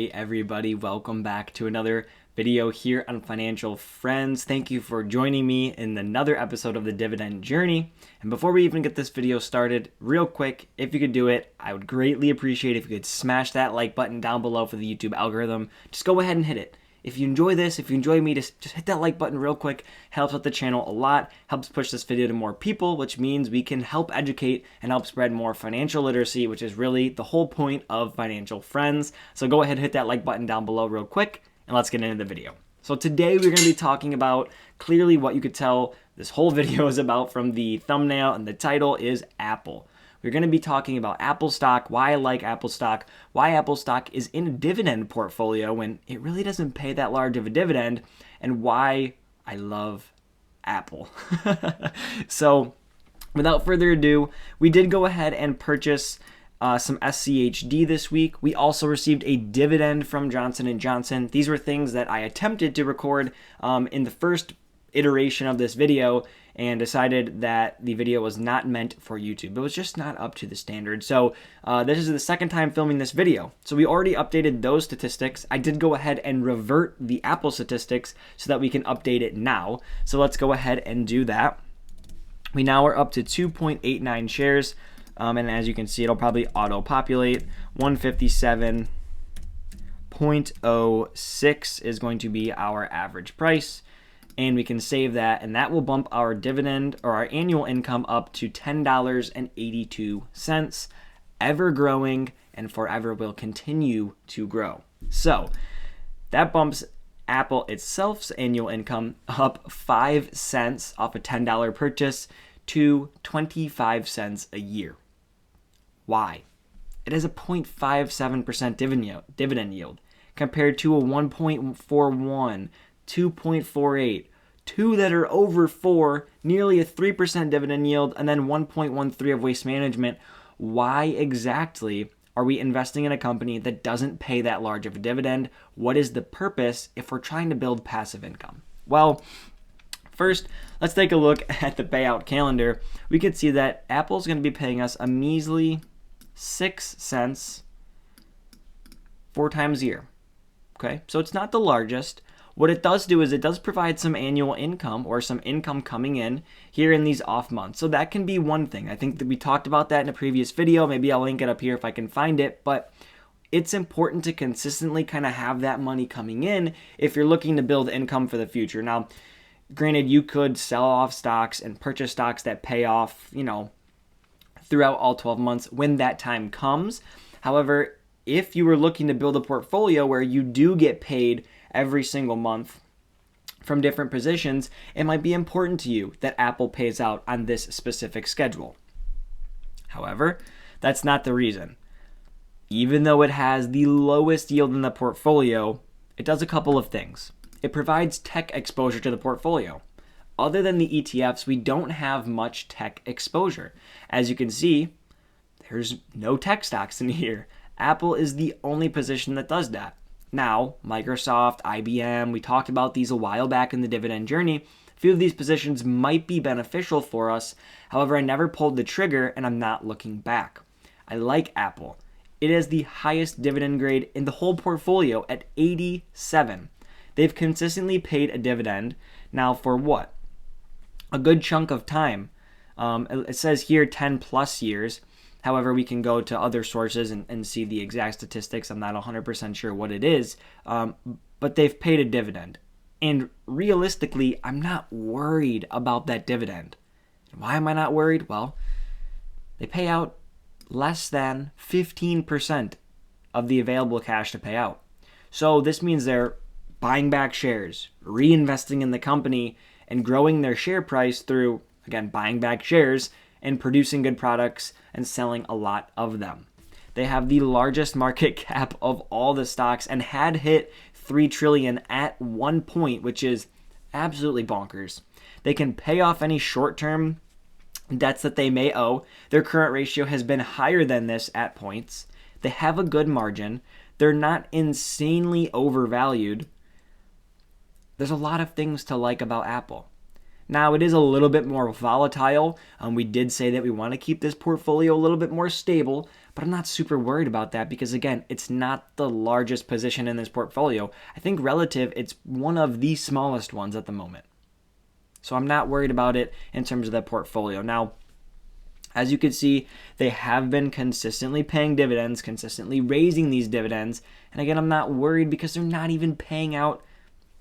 Hey everybody, welcome back to another video here on Financial Friends. Thank you for joining me in another episode of the Dividend Journey. And before we even get this video started, real quick, if you could do it, I would greatly appreciate if you could smash that like button down below for the YouTube algorithm. Just go ahead and hit it. If you enjoy this, if you enjoy me, just hit that like button real quick. Helps out the channel a lot, helps push this video to more people, which means we can help educate and help spread more financial literacy, which is really the whole point of Financial Friends. So go ahead and hit that like button down below real quick, and let's get into the video. So today we're going to be talking about, clearly what you could tell this whole video is about from the thumbnail and the title, is Apple. We're going to be talking about Apple stock, why I like Apple stock, why Apple stock is in a dividend portfolio when it really doesn't pay that large of a dividend, and why I love Apple. So without further ado, we did go ahead and purchase some SCHD this week. We also received a dividend from Johnson & Johnson. These were things that I attempted to record in the first iteration of this video and decided that the video was not meant for YouTube. It was just not up to the standard. So this is the second time filming this video. So we already updated those statistics. I did go ahead and revert the Apple statistics so that we can update it now. So let's go ahead and do that. We now are up to 2.89 shares. And as you can see, it'll probably auto-populate. 157.06 is going to be our average price. And we can save that, and that will bump our dividend or our annual income up to $10.82, ever growing and forever will continue to grow. So that bumps Apple itself's annual income up 5 cents off a $10 purchase to 25 cents a year. Why? It has a 0.57% dividend yield compared to a 1.41, 2.48, two that are over 4, nearly a 3% dividend yield, and then 1.13 of waste management. Why exactly are we investing in a company that doesn't pay that large of a dividend? What is the purpose if we're trying to build passive income? Well, first, let's take a look at the payout calendar. We can see that Apple's going to be paying us a measly 6 cents 4 times a year. Okay, so it's not the largest. What it does do is it does provide some annual income or some income coming in here in these off months. So that can be one thing. I think that we talked about that in a previous video. Maybe I'll link it up here if I can find it. But it's important to consistently kind of have that money coming in if you're looking to build income for the future. Now, granted, you could sell off stocks and purchase stocks that pay off, throughout all 12 months when that time comes. However, if you were looking to build a portfolio where you do get paid every single month from different positions, it might be important to you that Apple pays out on this specific schedule. However, that's not the reason. Even though it has the lowest yield in the portfolio, it does a couple of things. It provides tech exposure to the portfolio. Other than the ETFs, we don't have much tech exposure. As you can see, there's no tech stocks in here. Apple is the only position that does that. Now, Microsoft, IBM, we talked about these a while back in the dividend journey. A few of these positions might be beneficial for us. However, I never pulled the trigger and I'm not looking back. I like Apple. It has the highest dividend grade in the whole portfolio at 87. They've consistently paid a dividend now for what? A good chunk of time. It says here 10 plus years. However, we can go to other sources and see the exact statistics. I'm not 100% sure what it is, but they've paid a dividend. And realistically, I'm not worried about that dividend. Why am I not worried? Well, they pay out less than 15% of the available cash to pay out. So this means they're buying back shares, reinvesting in the company, and growing their share price through, again, buying back shares and producing good products and selling a lot of them. They have the largest market cap of all the stocks and had hit $3 trillion at one point, which is absolutely bonkers. They can pay off any short-term debts that they may owe. Their current ratio has been higher than this at points. They have a good margin. They're not insanely overvalued. There's a lot of things to like about Apple. Now, it is a little bit more volatile. We did say that we want to keep this portfolio a little bit more stable, but But I'm not super worried about that because, again, it's not the largest position in this portfolio. I think relative, it's one of the smallest ones at the moment. So I'm not worried about it in terms of the portfolio. Now, as you can see, they have been consistently paying dividends, consistently raising these dividends. And again, I'm not worried because they're not even paying out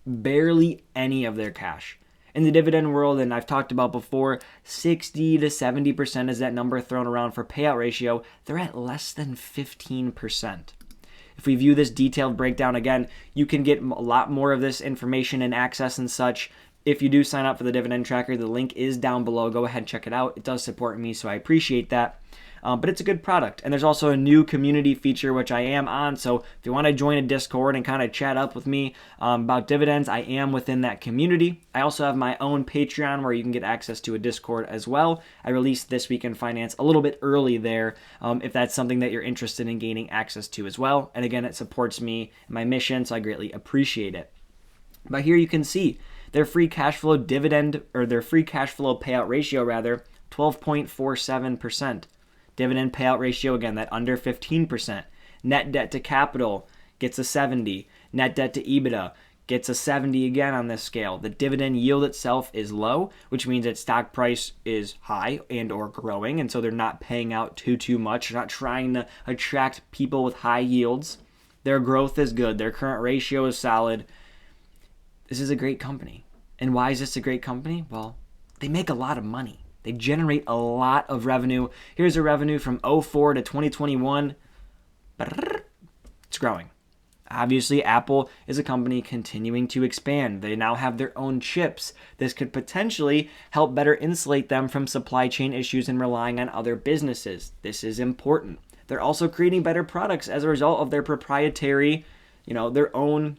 barely any of their cash. In the dividend world, and I've talked about before, 60 to 70% is that number thrown around for payout ratio. They're at less than 15%. If we view this detailed breakdown again, you can get a lot more of this information and access and such. If you do sign up for the dividend tracker, the link is down below. Go ahead and check it out. It does support me, so I appreciate that. But it's a good product. And there's also a new community feature, which I am on. So if you want to join a Discord and kind of chat up with me about dividends, I am within that community. I also have my own Patreon where you can get access to a Discord as well. I released This Week in Finance a little bit early there if that's something that you're interested in gaining access to as well. And again, it supports me and my mission, so I greatly appreciate it. But here you can see their free cash flow dividend, or their free cash flow payout ratio rather, 12.47%. Dividend payout ratio, again, that under 15%. Net debt to capital gets a 70. Net debt to EBITDA gets a 70 again on this scale. The dividend yield itself is low, which means its stock price is high and or growing, and so they're not paying out too much. They're not trying to attract people with high yields. Their growth is good. Their current ratio is solid. This is a great company. And why is this a great company? Well, they make a lot of money. They generate a lot of revenue. Here's a revenue from 2004 to 2021. It's growing. Obviously, Apple is a company continuing to expand. They now have their own chips. This could potentially help better insulate them from supply chain issues and relying on other businesses. This is important. They're also creating better products as a result of their proprietary, their own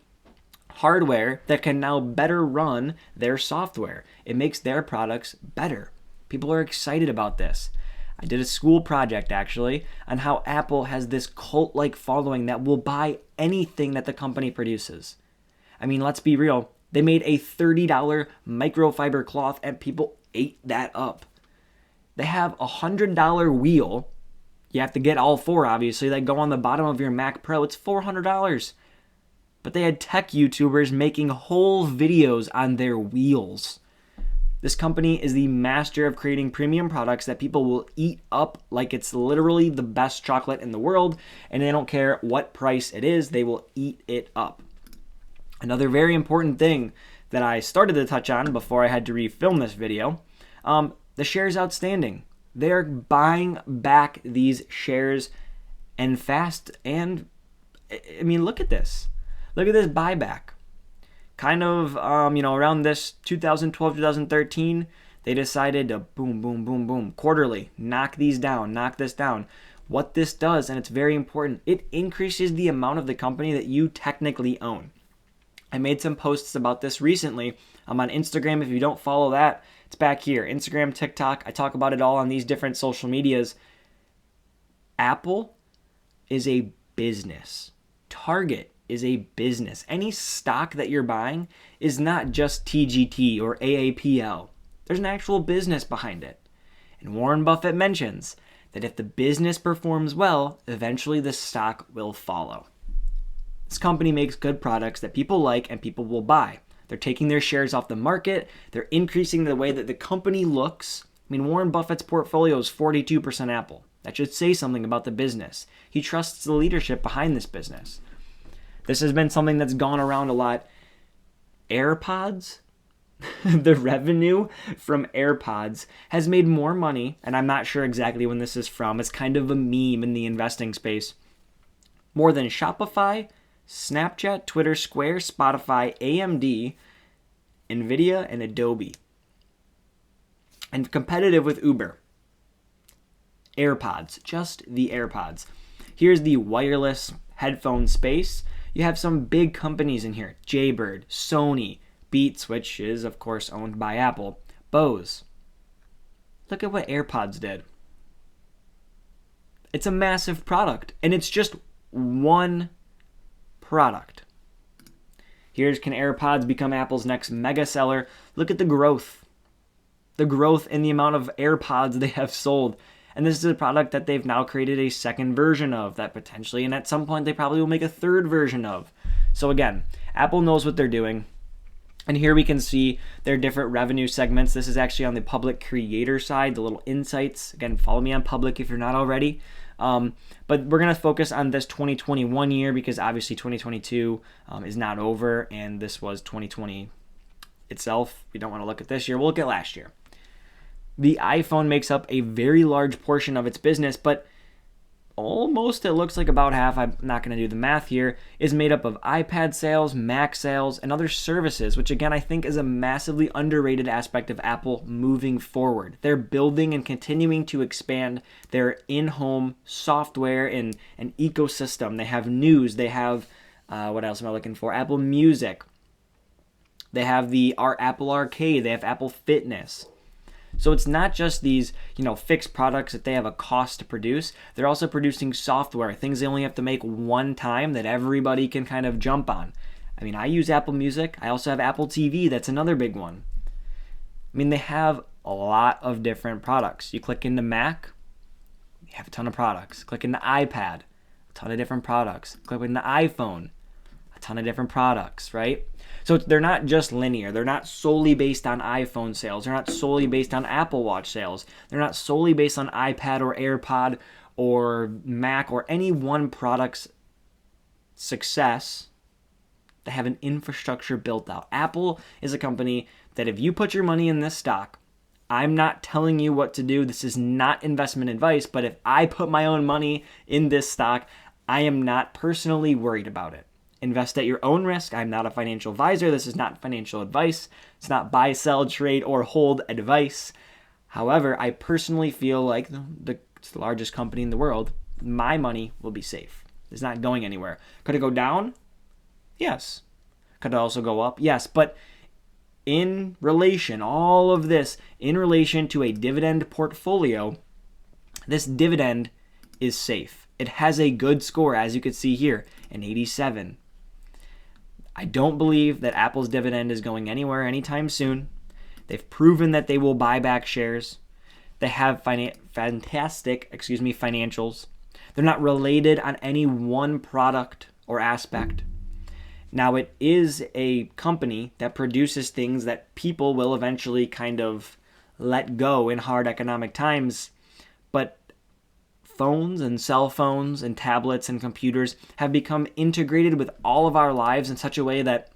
hardware that can now better run their software. It makes their products better. People are excited about this. I did a school project actually on how Apple has this cult-like following that will buy anything that the company produces. I mean, let's be real. They made a $30 microfiber cloth and people ate that up. They have a $100 wheel. You have to get all four, obviously, that go on the bottom of your Mac Pro. It's $400. But they had tech YouTubers making whole videos on their wheels. This company is the master of creating premium products that people will eat up like it's literally the best chocolate in the world, and they don't care what price it is, they will eat it up. Another very important thing that I started to touch on before I had to refilm this video, the shares outstanding. They're buying back these shares and fast, and I mean, look at this. Look at this buyback. Kind of, around this 2012, 2013, they decided to boom, quarterly, knock these down, knock this down. What this does, and it's very important, it increases the amount of the company that you technically own. I made some posts about this recently. I'm on Instagram. If you don't follow that, it's back here. Instagram, TikTok. I talk about it all on these different social medias. Apple is a business. Target is a business. Any stock that you're buying is not just TGT or AAPL. There's an actual business behind it. And Warren Buffett mentions that if the business performs well, eventually the stock will follow. This company makes good products that people like and people will buy. They're taking their shares off the market. They're increasing the way that the company looks. I mean, Warren Buffett's portfolio is 42% Apple. That should say something about the business. He trusts the leadership behind this business. This has been something that's gone around a lot. AirPods, the revenue from AirPods has made more money, and I'm not sure exactly when this is from. It's kind of a meme in the investing space. More than Shopify, Snapchat, Twitter, Square, Spotify, AMD, Nvidia, and Adobe. And competitive with Uber. AirPods, just the AirPods. Here's the wireless headphone space. You have some big companies in here. Jaybird, Sony, Beats, which is, of course, owned by Apple, Bose. Look at what AirPods did. It's a massive product, and it's just one product. Here's can AirPods become Apple's next mega seller. Look at the growth. The growth in the amount of AirPods they have sold. And this is a product that they've now created a second version of that potentially, and at some point they probably will make a third version of. So again, Apple knows what they're doing. And here we can see their different revenue segments. This is actually on the public creator side, the little insights. Again, follow me on public if you're not already. But we're going to focus on this 2021 year because obviously 2022 is not over, and this was 2020 itself. We don't want to look at this year. We'll look at last year. The iPhone makes up a very large portion of its business, but almost, it looks like about half, I'm not going to do the math here, is made up of iPad sales, Mac sales, and other services, which again I think is a massively underrated aspect of Apple moving forward. They're building and continuing to expand their in-home software and ecosystem. They have news, they have, what else am I looking for? Apple Music. They have our Apple Arcade, they have Apple Fitness. So it's not just these, fixed products that they have a cost to produce. They're also producing software, things they only have to make one time that everybody can kind of jump on. I mean, I use Apple Music. I also have Apple TV. That's another big one. I mean, they have a lot of different products. You click into Mac, you have a ton of products. Click into iPad, a ton of different products. Click into iPhone, a ton of different products, right? So they're not just linear. They're not solely based on iPhone sales. They're not solely based on Apple Watch sales. They're not solely based on iPad or AirPod or Mac or any one product's success. They have an infrastructure built out. Apple is a company that if you put your money in this stock, I'm not telling you what to do. This is not investment advice, but if I put my own money in this stock, I am not personally worried about it. Invest at your own risk. I'm not a financial advisor. This is not financial advice. It's not buy, sell, trade, or hold advice. However, I personally feel like it's the largest company in the world. My money will be safe. It's not going anywhere. Could it go down? Yes. Could it also go up? Yes. But in relation, all of this, in relation to a dividend portfolio, this dividend is safe. It has a good score, as you can see here, an 87. I don't believe that Apple's dividend is going anywhere anytime soon. They've proven that they will buy back shares. They have fantastic financials. They're not related on any one product or aspect. Now, it is a company that produces things that people will eventually kind of let go in hard economic times, but phones and cell phones and tablets and computers have become integrated with all of our lives in such a way that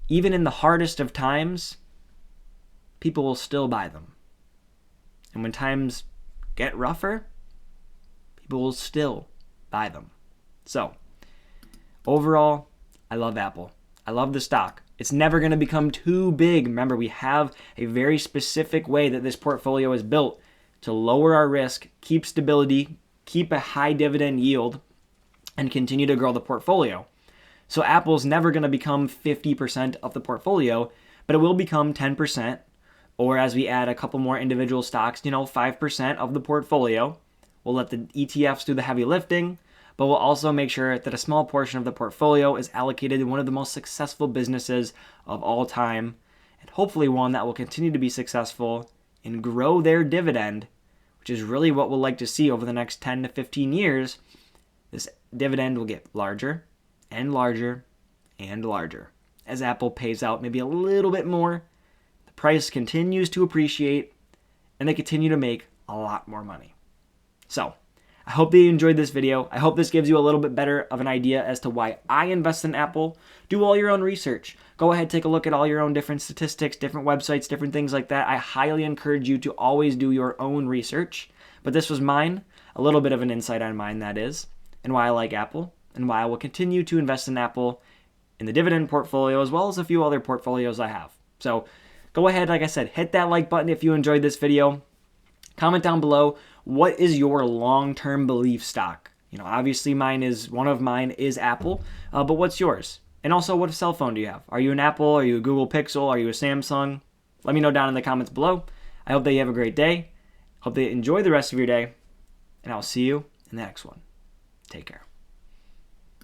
even in the hardest of times, people will still buy them. And when times get rougher, people will still buy them. So, overall, I love Apple. I love the stock. It's never going to become too big. Remember, we have a very specific way that this portfolio is built to lower our risk, keep stability, keep a high dividend yield, and continue to grow the portfolio. So Apple's never going to become 50% of the portfolio, but it will become 10%, or as we add a couple more individual stocks, 5% of the portfolio. We'll let the ETFs do the heavy lifting, but we'll also make sure that a small portion of the portfolio is allocated to one of the most successful businesses of all time, and hopefully one that will continue to be successful and grow their dividend, which is really what we'll like to see over the next 10 to 15 years. This dividend will get larger and larger and larger as Apple pays out maybe a little bit more. The price continues to appreciate, and they continue to make a lot more money. So, I hope that you enjoyed this video. I hope this gives you a little bit better of an idea as to why I invest in Apple. Do all your own research. Go ahead, take a look at all your own different statistics, different websites, different things like that. I highly encourage you to always do your own research. But this was mine, a little bit of an insight on mine, that is, and why I like Apple, and why I will continue to invest in Apple in the dividend portfolio, as well as a few other portfolios I have. So go ahead, like I said, hit that like button if you enjoyed this video. Comment down below, what is your long-term belief stock? Obviously one of mine is Apple, but what's yours? And also, what cell phone do you have? Are you an Apple? Are you a Google Pixel? Are you a Samsung? Let me know down in the comments below. I hope that you have a great day. Hope that you enjoy the rest of your day, and I'll see you in the next one. Take care.